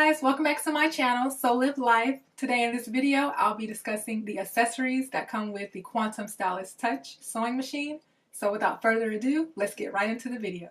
guys, welcome back to my channel, So Live Life. Today in this video, I'll be discussing the accessories that come with the Quantum Stylist Touch sewing machine. So without further ado, let's get right into the video.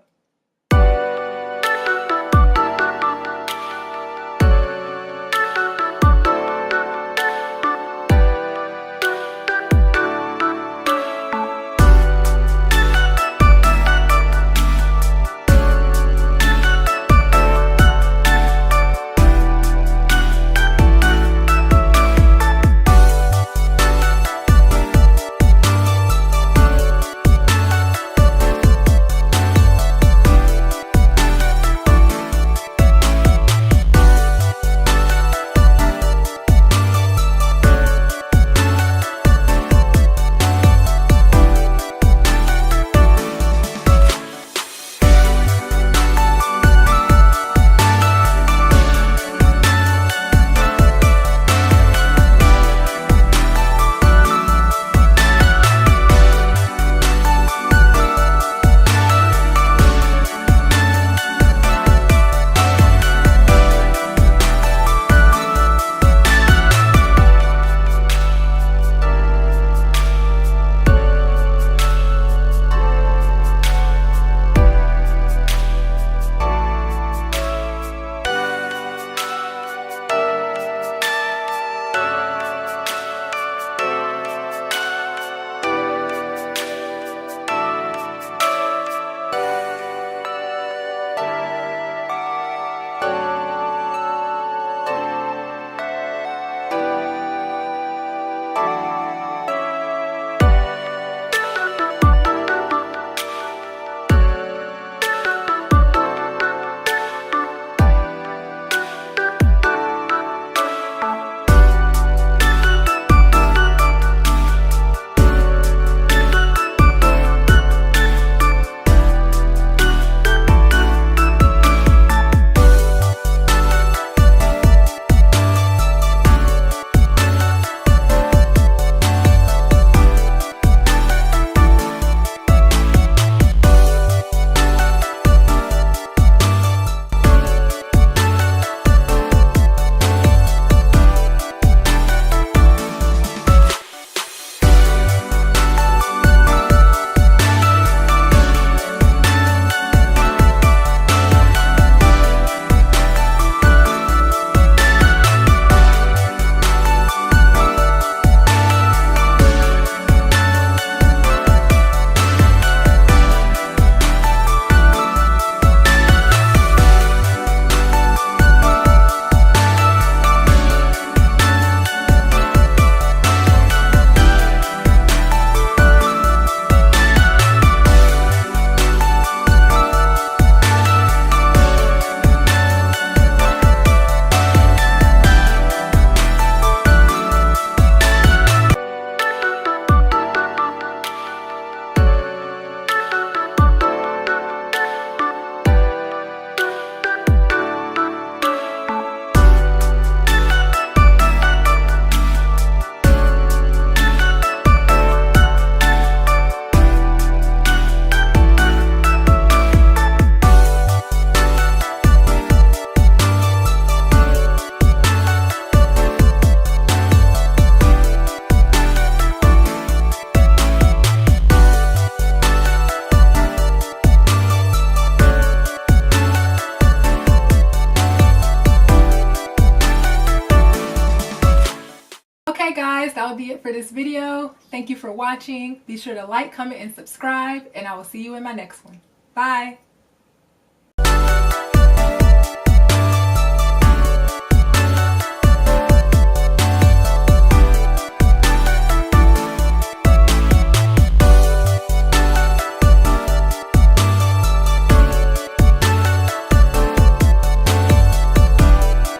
Okay guys, that will be it for this video. Thank you for watching. Be sure to like, comment, and subscribe, and I will see you in my next one. Bye!